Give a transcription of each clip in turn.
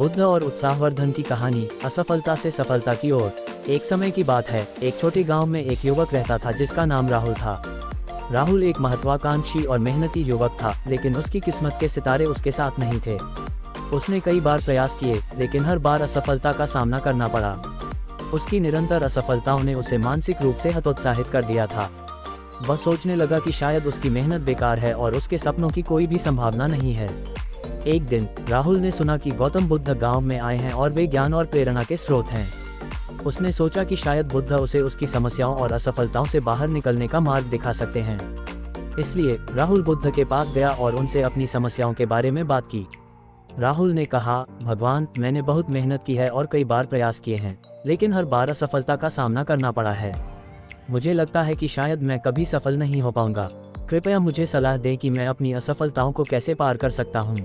बुद्ध और उत्साहवर्धन की कहानी, असफलता से सफलता की ओर। एक समय की बात है, एक छोटे गांव में एक युवक रहता था जिसका नाम राहुल था। राहुल एक महत्वाकांक्षी और मेहनती युवक था, लेकिन उसकी किस्मत के सितारे उसके साथ नहीं थे। उसने कई बार प्रयास किए, लेकिन हर बार असफलता का सामना करना पड़ा। उसकी निरंतर असफलताओं ने उसे मानसिक रूप से हतोत्साहित कर दिया था। वह सोचने लगा कि शायद उसकी मेहनत बेकार है और उसके सपनों की कोई भी संभावना नहीं है। एक दिन राहुल ने सुना कि गौतम बुद्ध गांव में आए हैं और वे ज्ञान और प्रेरणा के स्रोत हैं। उसने सोचा कि शायद बुद्ध उसे उसकी समस्याओं और असफलताओं से बाहर निकलने का मार्ग दिखा सकते हैं। इसलिए राहुल बुद्ध के पास गया और उनसे अपनी समस्याओं के बारे में बात की। राहुल ने कहा, भगवान, मैंने बहुत मेहनत की है और कई बार प्रयास किए हैं, लेकिन हर बार असफलता का सामना करना पड़ा है। मुझे लगता है कि शायद मैं कभी सफल नहीं हो पाऊंगा। कृपया मुझे सलाह दें कि मैं अपनी असफलताओं को कैसे पार कर सकता हूं।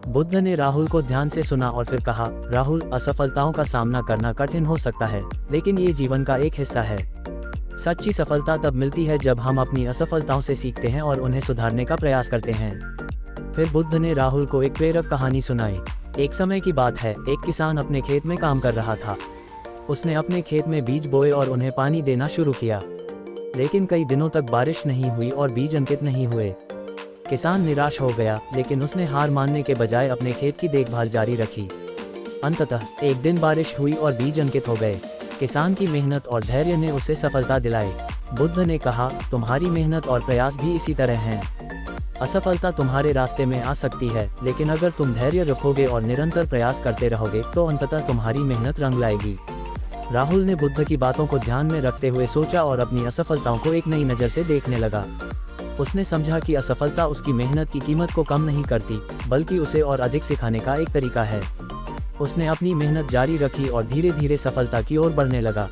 बुद्ध ने राहुल को ध्यान से सुना और फिर कहा, राहुल, असफलताओं का सामना करना कठिन हो सकता है, लेकिन ये जीवन का एक हिस्सा है। सच्ची सफलता तब मिलती है जब हम अपनी असफलताओं से सीखते हैं और उन्हें सुधारने का प्रयास करते हैं। फिर बुद्ध ने राहुल को एक प्रेरक कहानी सुनाई। एक समय की बात है, एक किसान अपने खेत में काम कर रहा था। उसने अपने खेत में बीज बोए और उन्हें पानी देना शुरू किया, लेकिन कई दिनों तक बारिश नहीं हुई और बीज अंकित नहीं हुए। किसान निराश हो गया, लेकिन उसने हार मानने के बजाय अपने खेत की देखभाल जारी रखी। अंततः एक दिन बारिश हुई और बीज अंकित हो गए। किसान की मेहनत और धैर्य ने उसे सफलता दिलाई। बुद्ध ने कहा, तुम्हारी मेहनत और प्रयास भी इसी तरह हैं। असफलता तुम्हारे रास्ते में आ सकती है, लेकिन अगर तुम धैर्य रखोगे और निरंतर प्रयास करते रहोगे तो अंततः तुम्हारी मेहनत रंग लाएगी। राहुल ने बुद्ध की बातों को ध्यान में रखते हुए सोचा और अपनी असफलताओं को एक नई नज़र से देखने लगा। उसने समझा कि असफलता उसकी मेहनत की कीमत को कम नहीं करती, बल्कि उसे और अधिक सिखाने का एक तरीका है। उसने अपनी मेहनत जारी रखी और धीरे धीरे सफलता की ओर बढ़ने लगा।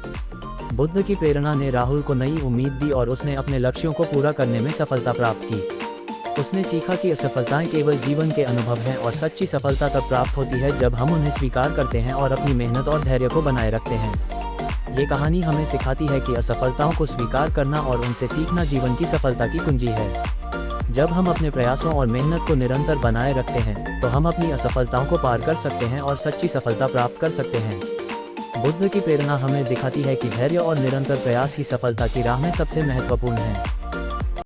बुद्ध की प्रेरणा ने राहुल को नई उम्मीद दी और उसने अपने लक्ष्यों को पूरा करने में सफलता प्राप्त की। उसने सीखा कि असफलताएं केवल जीवन के अनुभव हैं और सच्ची सफलता तब प्राप्त होती है जब हम उन्हें स्वीकार करते हैं और अपनी मेहनत और धैर्य को बनाए रखते हैं। ये कहानी हमें सिखाती है कि असफलताओं को स्वीकार करना और उनसे सीखना जीवन की सफलता की कुंजी है। जब हम अपने प्रयासों और मेहनत को निरंतर बनाए रखते हैं, तो हम अपनी असफलताओं को पार कर सकते हैं और सच्ची सफलता प्राप्त कर सकते हैं। बुद्ध की प्रेरणा हमें दिखाती है कि धैर्य और निरंतर प्रयास ही सफलता की राह में सबसे महत्वपूर्ण है।